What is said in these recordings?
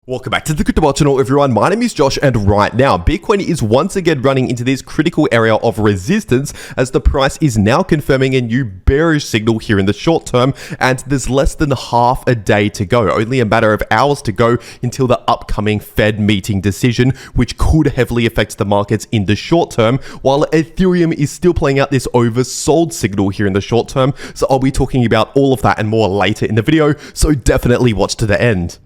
Welcome back to the Crypto World channel, everyone. My name is Josh, and right now, Bitcoin is once again running into this critical area of resistance as the price is now confirming a new bearish signal here in the short term, and there's less than half a day to go. Only a matter of hours to go until the upcoming Fed meeting decision, which could heavily affect the markets in the short term, while Ethereum is still playing out this oversold signal here in the short term. So I'll be talking about all of that and more later in the video, so definitely watch to the end.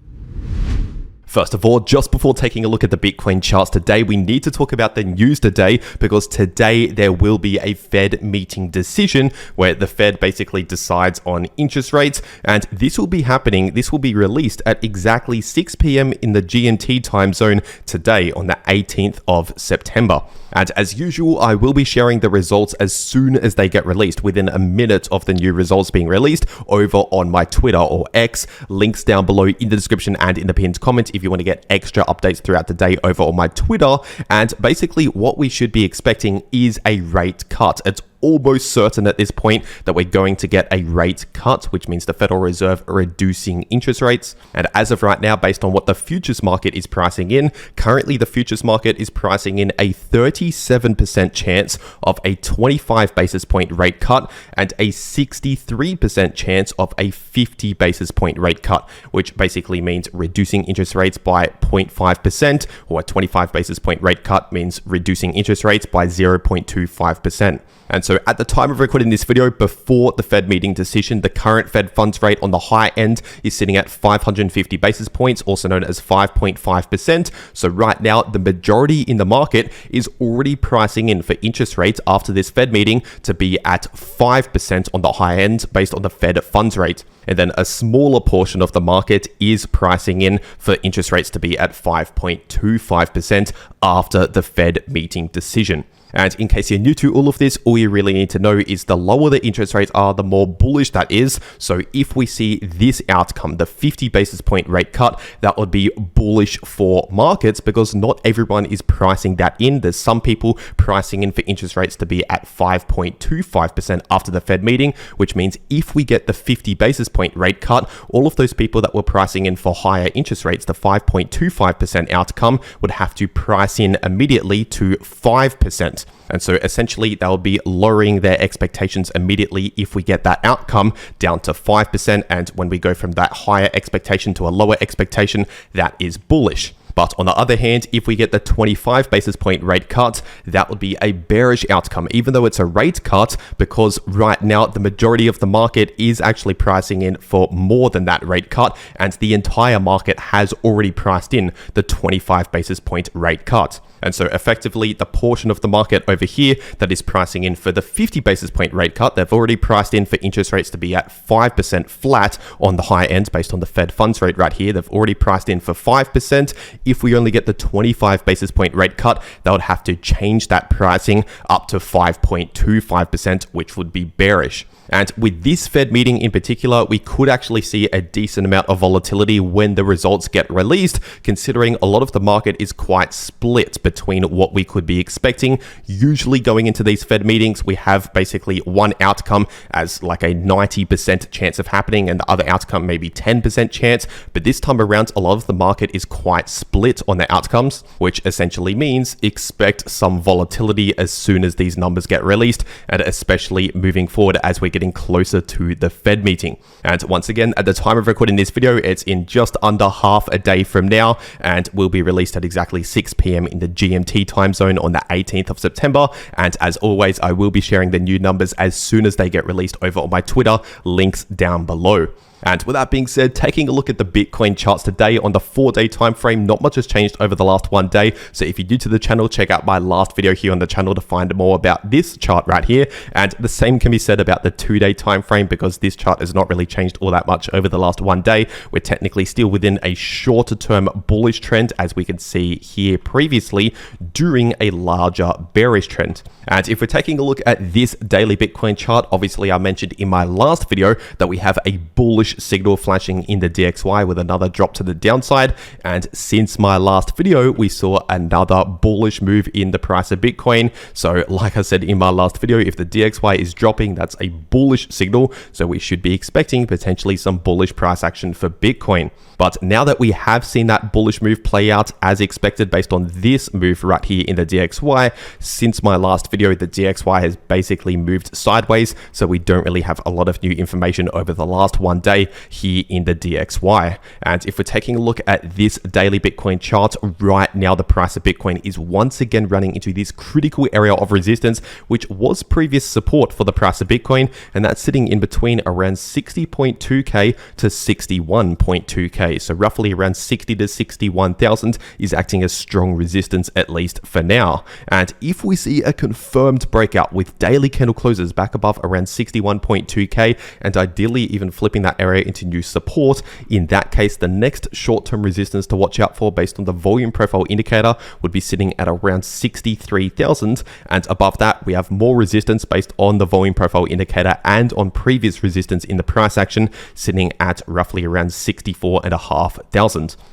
First of all, just before taking a look at the Bitcoin charts today, we need to talk about the news today, because today there will be a Fed meeting decision where the Fed basically decides on interest rates, and this will be released at exactly 6 p.m. in the GMT time zone today on the 18th of September. And as usual, I will be sharing the results as soon as they get released, within a minute of the new results being released, over on my Twitter or X. Links down below in the description and in the pinned comment if you want to get extra updates throughout the day over on my Twitter. And basically what we should be expecting is a rate cut. It's almost certain at this point that we're going to get a rate cut, which means the Federal Reserve reducing interest rates. And as of right now, based on what the futures market is pricing in, currently the futures market is pricing in a 37% chance of a 25 basis point rate cut and a 63% chance of a 50 basis point rate cut, which basically means reducing interest rates by 0.5%, or a 25 basis point rate cut means reducing interest rates by 0.25%. And so at the time of recording this video, before the Fed meeting decision, the current Fed funds rate on the high end is sitting at 550 basis points, also known as 5.5%. So right now, the majority in the market is already pricing in for interest rates after this Fed meeting to be at 5% on the high end based on the Fed funds rate. And then a smaller portion of the market is pricing in for interest rates to be at 5.25% after the Fed meeting decision. And in case you're new to all of this, all you really need to know is the lower the interest rates are, the more bullish that is. So if we see this outcome, the 50 basis point rate cut, that would be bullish for markets, because not everyone is pricing that in. There's some people pricing in for interest rates to be at 5.25% after the Fed meeting, which means if we get the 50 basis point rate cut, all of those people that were pricing in for higher interest rates, the 5.25% outcome, would have to price in immediately to 5%. And so essentially they'll be lowering their expectations immediately if we get that outcome down to 5%. And when we go from that higher expectation to a lower expectation, that is bullish. But on the other hand, if we get the 25 basis point rate cut, that would be a bearish outcome, even though it's a rate cut, because right now the majority of the market is actually pricing in for more than that rate cut, and the entire market has already priced in the 25 basis point rate cut. And so effectively, the portion of the market over here that is pricing in for the 50 basis point rate cut, they've already priced in for interest rates to be at 5% flat on the high end based on the Fed funds rate right here. They've already priced in for 5%. If we only get the 25 basis point rate cut, they would have to change that pricing up to 5.25%, which would be bearish. And with this Fed meeting in particular, we could actually see a decent amount of volatility when the results get released, considering a lot of the market is quite split between what we could be expecting. Usually going into these Fed meetings, we have basically one outcome as like a 90% chance of happening, and the other outcome maybe 10% chance. But this time around, a lot of the market is quite split on the outcomes, which essentially means expect some volatility as soon as these numbers get released, and especially moving forward as we're getting closer to the Fed meeting. And once again, at the time of recording this video, it's in just under half a day from now, and will be released at exactly 6 p.m. in the GMT time zone on the 18th of September. And as always, I will be sharing the new numbers as soon as they get released over on my Twitter, links down below. And with that being said, taking a look at the Bitcoin charts today on the 4-day time frame, not much has changed over the last 1 day. So if you're new to the channel, check out my last video here on the channel to find more about this chart right here. And the same can be said about the 2-day time frame, because this chart has not really changed all that much over the last 1 day. We're technically still within a shorter term bullish trend, as we can see here previously, during a larger bearish trend. And if we're taking a look at this daily Bitcoin chart, obviously I mentioned in my last video that we have a bullish bullish signal flashing in the DXY with another drop to the downside. And since my last video, we saw another bullish move in the price of Bitcoin. So like I said in my last video, if the DXY is dropping, that's a bullish signal. So we should be expecting potentially some bullish price action for Bitcoin. But now that we have seen that bullish move play out as expected based on this move right here in the DXY, since my last video, the DXY has basically moved sideways. So we don't really have a lot of new information over the last one day here in the DXY. And if we're taking a look at this daily Bitcoin chart right now, the price of Bitcoin is once again running into this critical area of resistance, which was previous support for the price of Bitcoin. And that's sitting in between around 60.2K to 61.2K. So roughly around 60 to 61,000 is acting as strong resistance, at least for now. And if we see a confirmed breakout with daily candle closes back above around 61.2K and ideally even flipping that area into new support, in that case, the next short-term resistance to watch out for based on the volume profile indicator would be sitting at around 63,000. And above that, we have more resistance based on the volume profile indicator and on previous resistance in the price action sitting at roughly around 64,500.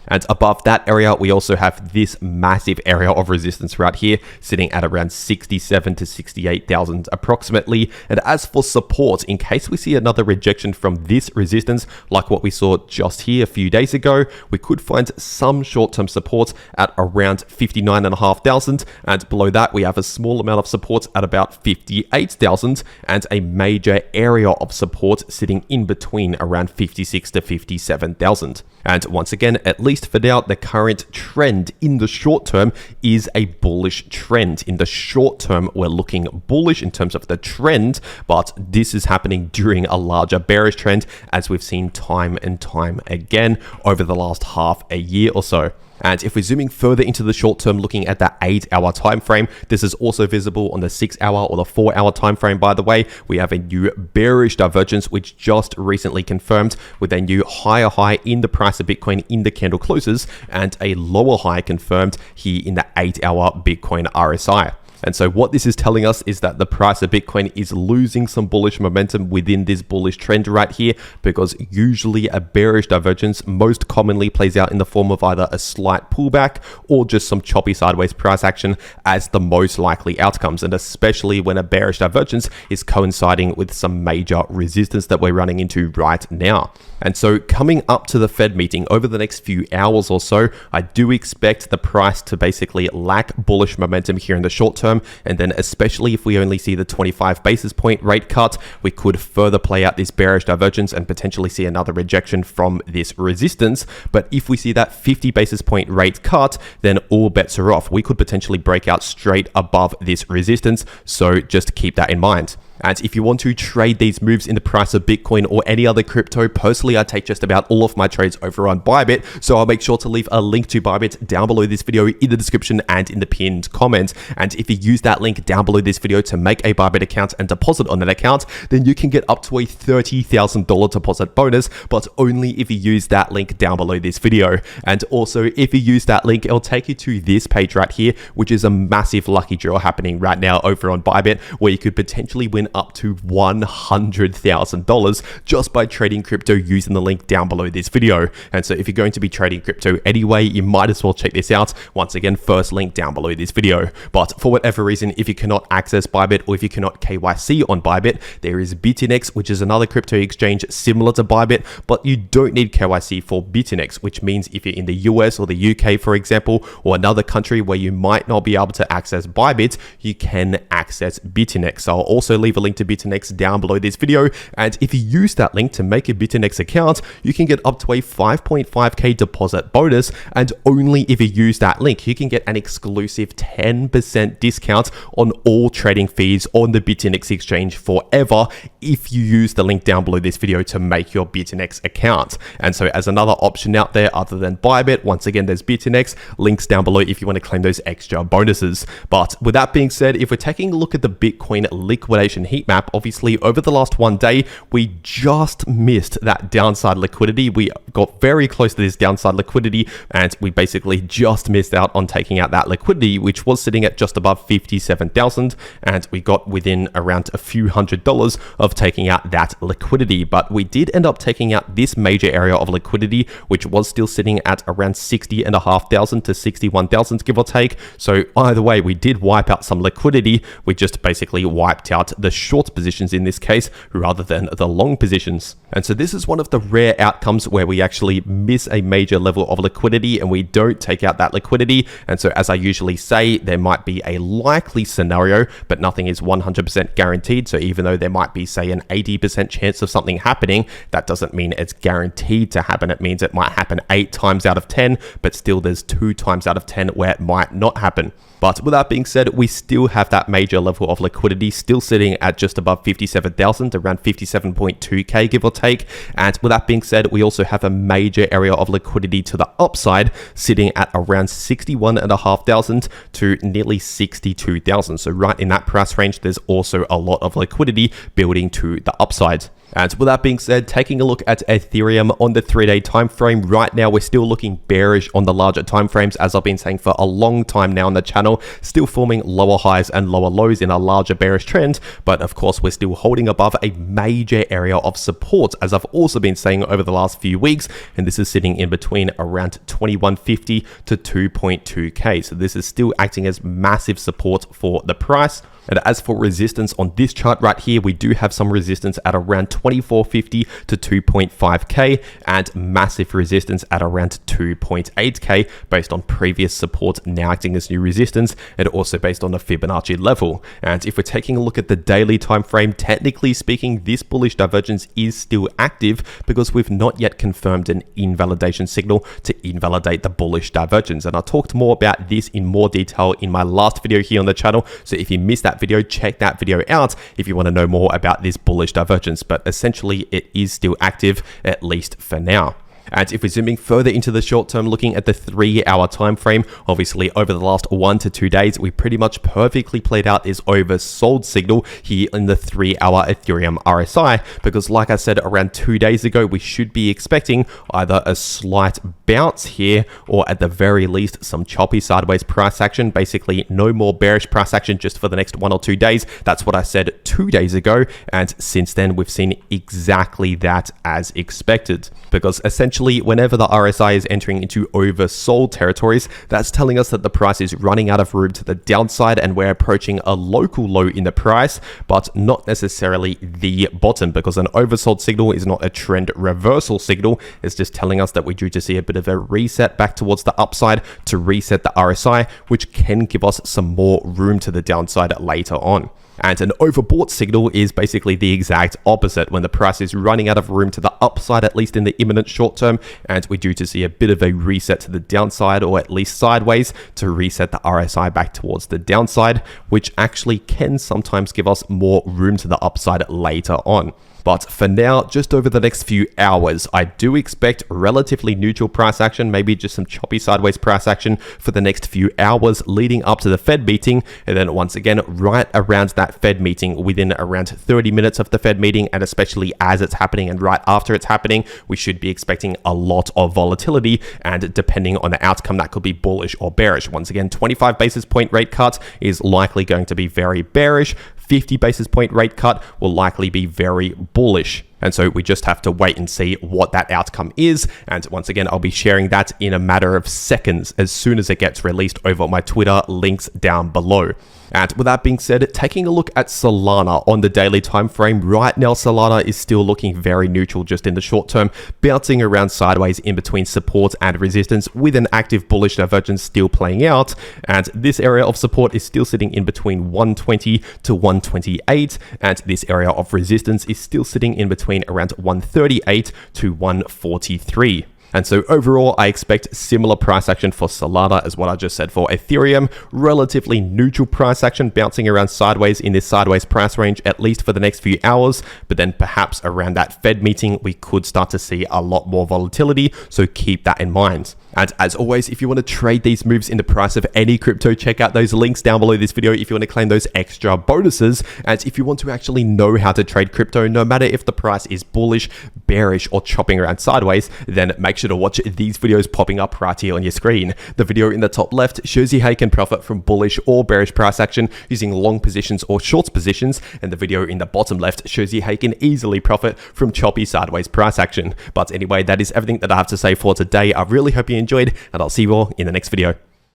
And above that area, we also have this massive area of resistance right here sitting at around 67 to 68,000 approximately. And as for support, in case we see another rejection from this resistance, like what we saw just here a few days ago, we could find some short-term support at around 59,500. And below that, we have a small amount of support at about 58,000 and a major area of support sitting in between around 56 to 57,000. And once again, at least for now, the current trend in the short term is a bullish trend. In the short term, we're looking bullish in terms of the trend, but this is happening during a larger bearish trend, as we've seen time and time again over the last half a year or so. And if we're zooming further into the short term, looking at the 8-hour time frame, this is also visible on the 6-hour or the 4-hour time frame. By the way, we have a new bearish divergence, which just recently confirmed with a new higher high in the price of Bitcoin in the candle closes and a lower high confirmed here in the 8-hour Bitcoin RSI. And so what this is telling us is that the price of Bitcoin is losing some bullish momentum within this bullish trend right here, because usually a bearish divergence most commonly plays out in the form of either a slight pullback or just some choppy sideways price action as the most likely outcomes. And especially when a bearish divergence is coinciding with some major resistance that we're running into right now. And so coming up to the Fed meeting over the next few hours or so, I do expect the price to basically lack bullish momentum here in the short term. And then especially if we only see the 25 basis point rate cut, we could further play out this bearish divergence and potentially see another rejection from this resistance. But if we see that 50 basis point rate cut, then all bets are off. We could potentially break out straight above this resistance. So just keep that in mind. And if you want to trade these moves in the price of Bitcoin or any other crypto, personally, I take just about all of my trades over on Bybit. So I'll make sure to leave a link to Bybit down below this video in the description and in the pinned comment. And if you use that link down below this video to make a Bybit account and deposit on that account, then you can get up to a $30,000 deposit bonus, but only if you use that link down below this video. And also, if you use that link, it'll take you to this page right here, which is a massive lucky draw happening right now over on Bybit, where you could potentially win up to $100,000 just by trading crypto using the link down below this video. And so if you're going to be trading crypto anyway, you might as well check this out. Once again, first link down below this video. But for whatever reason, if you cannot access Bybit or if you cannot KYC on Bybit, there is Bitfinex, which is another crypto exchange similar to Bybit, but you don't need KYC for Bitfinex, which means if you're in the US or the UK, for example, or another country where you might not be able to access Bybit, you can access Bitfinex. So I'll also leave a link to Bitfinex down below this video, and if you use that link to make a Bitfinex account, you can get up to a 5.5k deposit bonus, and only if you use that link, you can get an exclusive 10% discount on all trading fees on the Bitfinex exchange forever if you use the link down below this video to make your Bitfinex account. And so as another option out there other than Bybit, once again, there's Bitfinex, links down below if you want to claim those extra bonuses. But with that being said, if we're taking a look at the Bitcoin liquidation confirmation heat map, obviously over the last 1 day, we just missed that downside liquidity. We got very close to this downside liquidity, and we basically just missed out on taking out that liquidity, which was sitting at just above 57,000, and we got within around a few $100s of taking out that liquidity. But we did end up taking out this major area of liquidity, which was still sitting at around 60,500 to 61,000, give or take. So either way, we did wipe out some liquidity. We just basically wiped out the short positions in this case rather than the long positions. And so this is one of the rare outcomes where we actually miss a major level of liquidity and we don't take out that liquidity. And so as I usually say, there might be a likely scenario, but nothing is 100% guaranteed. So even though there might be, say, an 80% chance of something happening, that doesn't mean it's guaranteed to happen. It means it might happen 8 times out of 10, but still there's 2 times out of 10 where it might not happen. But with that being said, we still have that major level of liquidity still sitting at just above 57,000, around 57.2k, give or take. And with that being said, we also have a major area of liquidity to the upside sitting at around 61,500 to nearly 62,000. So right in that price range, there's also a lot of liquidity building to the upside. And with that being said, taking a look at Ethereum on the 3-day time frame, right now we're still looking bearish on the larger time frames, as I've been saying for a long time now on the channel, still forming lower highs and lower lows in a larger bearish trend. But of course, we're still holding above a major area of support, as I've also been saying over the last few weeks, and this is sitting in between around 2150 to 2.2k. So this is still acting as massive support for the price. And as for resistance on this chart right here, we do have some resistance at around 2450 to 2.5k and massive resistance at around 2.8k based on previous support now acting as new resistance, and also based on the Fibonacci level. And if we're taking a look at the daily time frame, technically speaking, this bullish divergence is still active because we've not yet confirmed an invalidation signal to invalidate the bullish divergence. And I talked more about this in more detail in my last video here on the channel. So if you missed that video, check that video out if you want to know more about this bullish divergence. But essentially, it is still active, at least for now. And if we're zooming further into the short term, looking at the 3-hour time frame, obviously over the last 1 to 2 days, we pretty much perfectly played out this oversold signal here in the 3-hour Ethereum RSI, because like I said around 2 days ago, we should be expecting either a slight bounce here or at the very least some choppy sideways price action. Basically no more bearish price action just for the next 1 or 2 days. That's what I said 2 days ago, and since then we've seen exactly that as expected, because essentially whenever the RSI is entering into oversold territories, that's telling us that the price is running out of room to the downside and we're approaching a local low in the price, but not necessarily the bottom, because an oversold signal is not a trend reversal signal. It's just telling us that we're due to see a bit of a reset back towards the upside to reset the RSI, which can give us some more room to the downside later on. And an overbought signal is basically the exact opposite, when the price is running out of room to the upside, at least in the imminent short term, and we're due to see a bit of a reset to the downside, or at least sideways, to reset the RSI back towards the downside, which actually can sometimes give us more room to the upside later on. But for now, just over the next few hours, I do expect relatively neutral price action, maybe just some choppy sideways price action for the next few hours leading up to the Fed meeting. And then once again, right around that Fed meeting, within around 30 minutes of the Fed meeting, and especially as it's happening and right after it's happening, we should be expecting a lot of volatility. And depending on the outcome, that could be bullish or bearish. Once again, 25 basis point rate cut is likely going to be very bearish. 50 basis point rate cut will likely be very bullish. And so we just have to wait and see what that outcome is. And once again, I'll be sharing that in a matter of seconds as soon as it gets released over my Twitter, links down below. And with that being said, taking a look at Solana on the daily time frame, right now Solana is still looking very neutral just in the short term, bouncing around sideways in between support and resistance, with an active bullish divergence still playing out. And this area of support is still sitting in between 120 to 128, and this area of resistance is still sitting in between around 138 to 143. And so overall, I expect similar price action for Solana as what I just said for Ethereum. Relatively neutral price action, bouncing around sideways in this sideways price range, at least for the next few hours. But then perhaps around that Fed meeting, we could start to see a lot more volatility. So keep that in mind. And as always, if you want to trade these moves in the price of any crypto, check out those links down below this video if you want to claim those extra bonuses. And if you want to actually know how to trade crypto, no matter if the price is bullish, bearish, or chopping around sideways, then make sure to watch these videos popping up right here on your screen. The video in the top left shows you how you can profit from bullish or bearish price action using long positions or shorts positions. And the video in the bottom left shows you how you can easily profit from choppy sideways price action. But anyway, that is everything that I have to say for today. I really hope you enjoyed, and I'll see you all in the next video.